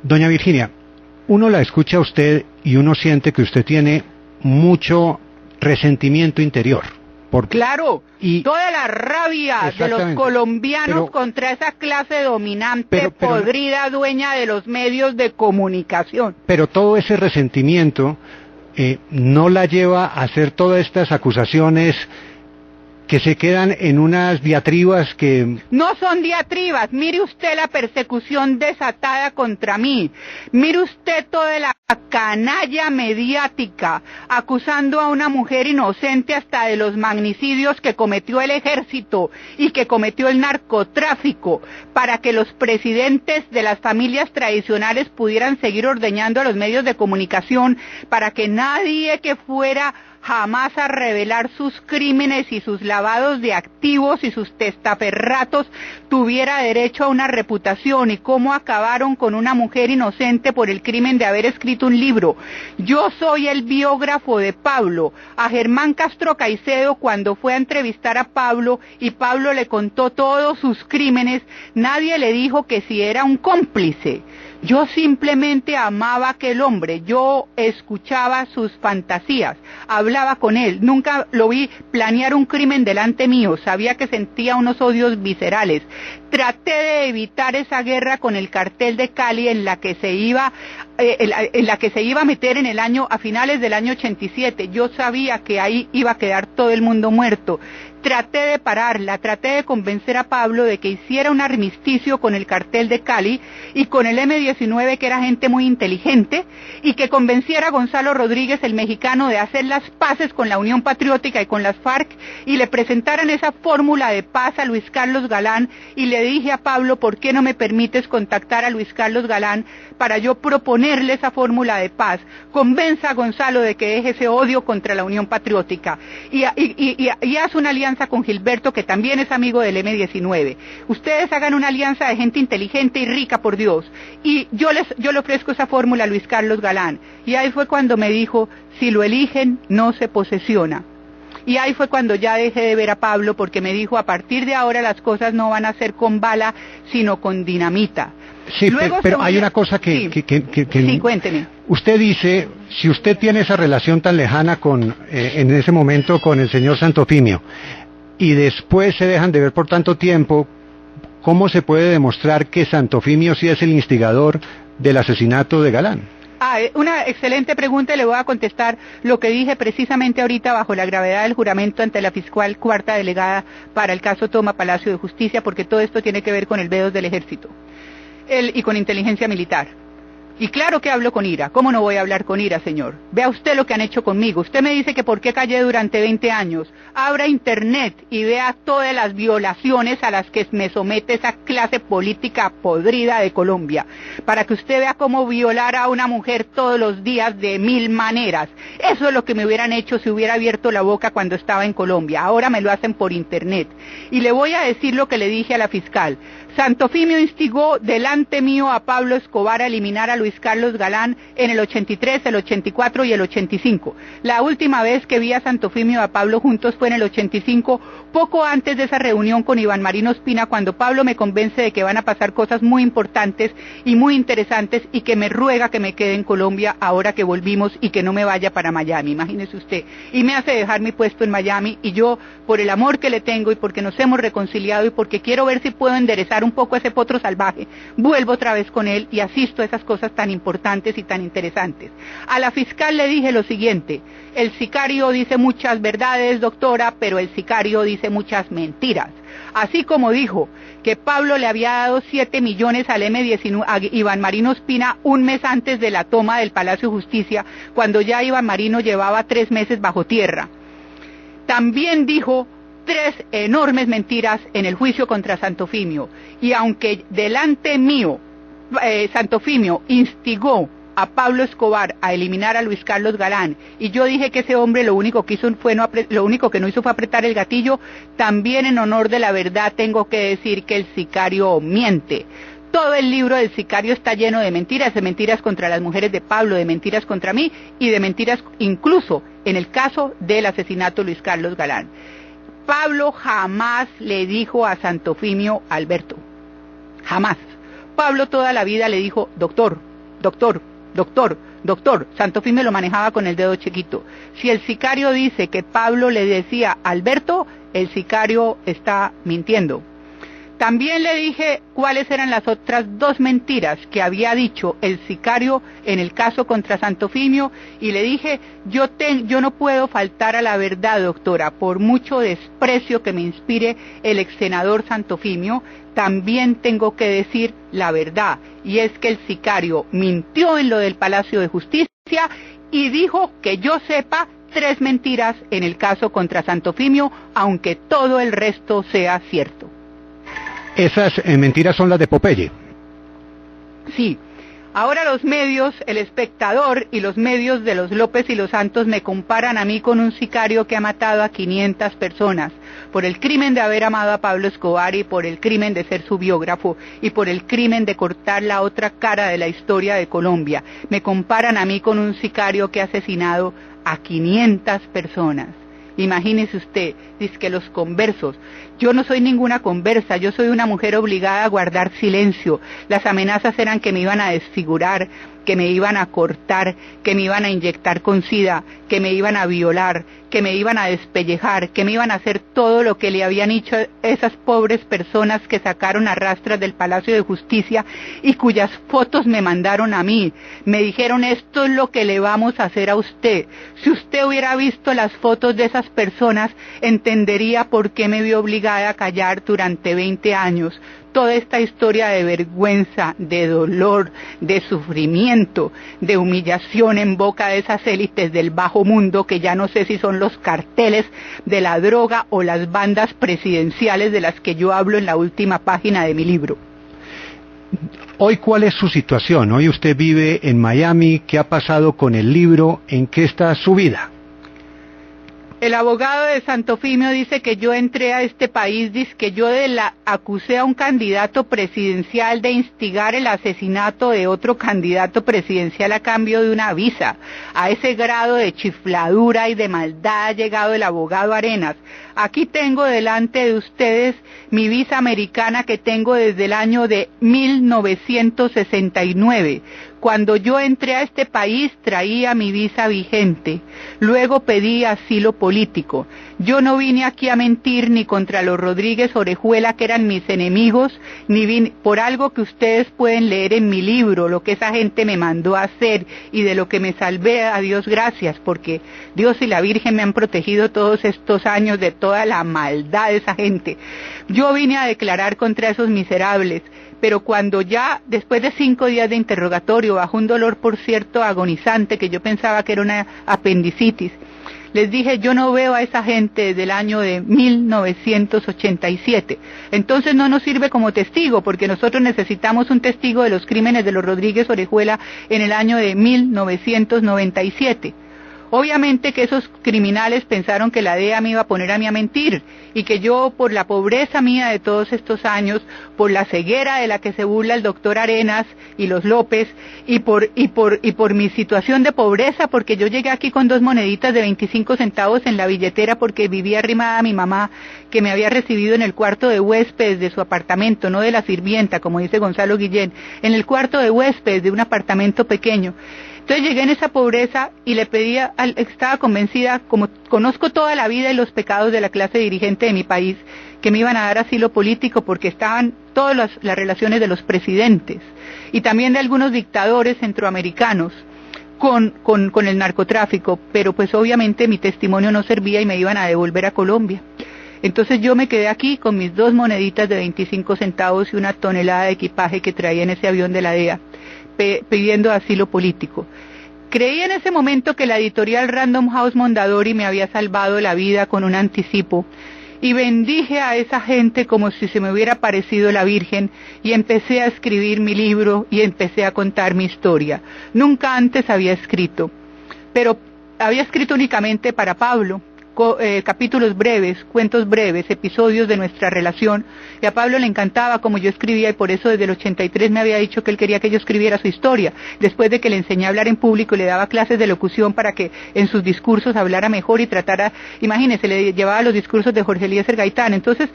Doña Virginia, uno la escucha a usted y uno siente que usted tiene mucho resentimiento interior. Claro, y toda la rabia de los colombianos contra esa clase dominante, podrida, dueña de los medios de comunicación. Pero todo ese resentimiento no la lleva a hacer todas estas acusaciones que se quedan en unas diatribas que... No son diatribas, mire usted la persecución desatada contra mí, mire usted toda la canalla mediática acusando a una mujer inocente hasta de los magnicidios que cometió el ejército y que cometió el narcotráfico para que los presidentes de las familias tradicionales pudieran seguir ordeñando a los medios de comunicación, para que nadie que fuera jamás a revelar sus crímenes y sus lavados de activos y sus testaferratos tuviera derecho a una reputación, y cómo acabaron con una mujer inocente por el crimen de haber escrito un libro. Yo soy el biógrafo de Pablo. A Germán Castro Caicedo, cuando fue a entrevistar a Pablo y Pablo le contó todos sus crímenes, nadie le dijo que si era un cómplice. Yo simplemente amaba a aquel hombre, yo escuchaba sus fantasías, hablaba con él, nunca lo vi planear un crimen delante mío, sabía que sentía unos odios viscerales. Traté de evitar esa guerra con el cartel de Cali en la que se iba a meter a finales del año 87. Yo sabía que ahí iba a quedar todo el mundo muerto. Traté de pararla, traté de convencer a Pablo de que hiciera un armisticio con el cartel de Cali y con el M-19, que era gente muy inteligente, y que convenciera a Gonzalo Rodríguez, el mexicano, de hacer las paces con la Unión Patriótica y con las FARC, y le presentaran esa fórmula de paz a Luis Carlos Galán. Y le dije a Pablo: ¿por qué no me permites contactar a Luis Carlos Galán para yo proponerle esa fórmula de paz? Convenza a Gonzalo de que deje ese odio contra la Unión Patriótica y haz una alianza con Gilberto, que también es amigo del M-19. Ustedes hagan una alianza de gente inteligente y rica, por Dios, y yo le ofrezco esa fórmula a Luis Carlos Galán. Y ahí fue cuando me dijo: si lo eligen, no se posesiona. Y ahí fue cuando ya dejé de ver a Pablo, porque me dijo: a partir de ahora las cosas no van a ser con bala, sino con dinamita. Sí, pero hay una cosa que... Sí, cuénteme. Usted dice, si usted tiene esa relación tan lejana en ese momento con el señor Santofimio, y después se dejan de ver por tanto tiempo, ¿cómo se puede demostrar que Santofimio sí es el instigador del asesinato de Galán? Una excelente pregunta, y le voy a contestar lo que dije precisamente ahorita bajo la gravedad del juramento ante la fiscal cuarta delegada para el caso Toma Palacio de Justicia, porque todo esto tiene que ver con el B2 del ejército y con inteligencia militar. Y claro que hablo con ira. ¿Cómo no voy a hablar con ira, señor? Vea usted lo que han hecho conmigo. Usted me dice que por qué callé durante 20 años. Abra internet y vea todas las violaciones a las que me somete esa clase política podrida de Colombia, para que usted vea cómo violar a una mujer todos los días de 1000 maneras. Eso es lo que me hubieran hecho si hubiera abierto la boca cuando estaba en Colombia. Ahora me lo hacen por internet. Y le voy a decir lo que le dije a la fiscal. Santofimio instigó delante mío a Pablo Escobar a eliminar a Luis Carlos Galán en el 83, el 84 y el 85. La última vez que vi a Santofimio y a Pablo juntos fue en el 85, poco antes de esa reunión con Iván Marino Ospina, cuando Pablo me convence de que van a pasar cosas muy importantes y muy interesantes, y que me ruega que me quede en Colombia ahora que volvimos y que no me vaya para Miami, imagínese usted. Y me hace dejar mi puesto en Miami, y yo, por el amor que le tengo y porque nos hemos reconciliado y porque quiero ver si puedo enderezar un poco ese potro salvaje, vuelvo otra vez con él y asisto a esas cosas tan importantes y tan interesantes. A la fiscal le dije lo siguiente: el sicario dice muchas verdades, doctora, pero el sicario dice muchas mentiras. Así como dijo que Pablo le había dado 7 millones al M-19, a Iván Marino Ospina, un mes antes de la toma del Palacio de Justicia, cuando ya Iván Marino llevaba 3 meses bajo tierra. También dijo 3 enormes mentiras en el juicio contra Santofimio. Y aunque delante mío Santofimio instigó a Pablo Escobar a eliminar a Luis Carlos Galán, y yo dije que ese hombre lo único que no hizo fue apretar el gatillo, también en honor de la verdad tengo que decir que el sicario miente. Todo el libro del sicario está lleno de mentiras contra las mujeres de Pablo, de mentiras contra mí y de mentiras incluso en el caso del asesinato de Luis Carlos Galán. Pablo jamás le dijo a Santofimio Alberto, jamás. Pablo toda la vida le dijo: doctor, doctor, Santofimio lo manejaba con el dedo chiquito. Si el sicario dice que Pablo le decía Alberto, el sicario está mintiendo. También le dije cuáles eran las otras 2 mentiras que había dicho el sicario en el caso contra Santofimio, y le dije, yo no puedo faltar a la verdad, doctora, por mucho desprecio que me inspire el ex senador Santofimio, también tengo que decir la verdad, y es que el sicario mintió en lo del Palacio de Justicia y dijo que yo sepa 3 mentiras en el caso contra Santofimio, aunque todo el resto sea cierto. Esas mentiras son las de Popeye. Sí. Ahora los medios, El Espectador y los medios de los López y los Santos me comparan a mí con un sicario que ha matado a 500 personas por el crimen de haber amado a Pablo Escobar y por el crimen de ser su biógrafo y por el crimen de cortar la otra cara de la historia de Colombia. Me comparan a mí con un sicario que ha asesinado a 500 personas. Imagínese usted, dice que los conversos. Yo no soy ninguna conversa, yo soy una mujer obligada a guardar silencio. Las amenazas eran que me iban a desfigurar, que me iban a cortar, que me iban a inyectar con sida, que me iban a violar, que me iban a despellejar, que me iban a hacer todo lo que le habían hecho esas pobres personas que sacaron a rastras del Palacio de Justicia y cuyas fotos me mandaron a mí. Me dijeron, esto es lo que le vamos a hacer a usted. Si usted hubiera visto las fotos de esas personas, entendería por qué me vio obligada a callar durante 20 años. Toda esta historia de vergüenza, de dolor, de sufrimiento, de humillación en boca de esas élites del bajo mundo que ya no sé si son los carteles de la droga o las bandas presidenciales de las que yo hablo en la última página de mi libro. Hoy, ¿cuál es su situación? Hoy usted vive en Miami. ¿Qué ha pasado con el libro? ¿En qué está su vida? El abogado de Santofimio dice que yo entré a este país, dice que yo acusé a un candidato presidencial de instigar el asesinato de otro candidato presidencial a cambio de una visa. A ese grado de chifladura y de maldad ha llegado el abogado Arenas. Aquí tengo delante de ustedes mi visa americana que tengo desde el año de 1969. Cuando yo entré a este país traía mi visa vigente, luego pedí asilo político. Yo no vine aquí a mentir ni contra los Rodríguez Orejuela, que eran mis enemigos, ni vine por algo que ustedes pueden leer en mi libro, lo que esa gente me mandó a hacer y de lo que me salvé, a Dios gracias, porque Dios y la Virgen me han protegido todos estos años de toda la maldad de esa gente. Yo vine a declarar contra esos miserables. Pero cuando ya, después de 5 días de interrogatorio, bajo un dolor, por cierto, agonizante, que yo pensaba que era una apendicitis, les dije, yo no veo a esa gente desde el año de 1987. Entonces no nos sirve como testigo, porque nosotros necesitamos un testigo de los crímenes de los Rodríguez Orejuela en el año de 1997. Obviamente que esos criminales pensaron que la DEA me iba a poner a mí a mentir y que yo, por la pobreza mía de todos estos años, por la ceguera de la que se burla el doctor Arenas y los López y por mi situación de pobreza, porque yo llegué aquí con 2 moneditas de 25 centavos en la billetera porque vivía arrimada a mi mamá, que me había recibido en el cuarto de huéspedes de su apartamento, no de la sirvienta, como dice Gonzalo Guillén, en el cuarto de huéspedes de un apartamento pequeño. Entonces llegué en esa pobreza y le pedía, estaba convencida, como conozco toda la vida y los pecados de la clase dirigente de mi país, que me iban a dar asilo político porque estaban todas las relaciones de los presidentes y también de algunos dictadores centroamericanos con el narcotráfico, pero pues obviamente mi testimonio no servía y me iban a devolver a Colombia. Entonces yo me quedé aquí con mis 2 moneditas de 25 centavos y una tonelada de equipaje que traía en ese avión de la DEA, pidiendo asilo político. Creí en ese momento que la editorial Random House Mondadori me había salvado la vida con un anticipo y bendije a esa gente como si se me hubiera aparecido la Virgen y empecé a escribir mi libro y empecé a contar mi historia. Nunca antes había escrito, pero había escrito únicamente para Pablo, capítulos breves, cuentos breves, episodios de nuestra relación, y a Pablo le encantaba como yo escribía, y por eso desde el 83 me había dicho que él quería que yo escribiera su historia, después de que le enseñé a hablar en público y le daba clases de locución para que en sus discursos hablara mejor y tratara, imagínese, le llevaba los discursos de Jorge Eliezer Gaitán. Entonces,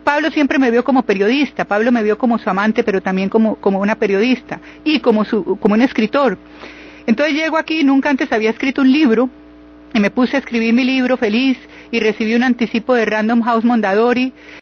Pablo siempre me vio como periodista, Pablo me vio como su amante, pero también como una periodista, y como un escritor. Entonces llego aquí, nunca antes había escrito un libro, y me puse a escribir mi libro feliz, y recibí un anticipo de Random House Mondadori,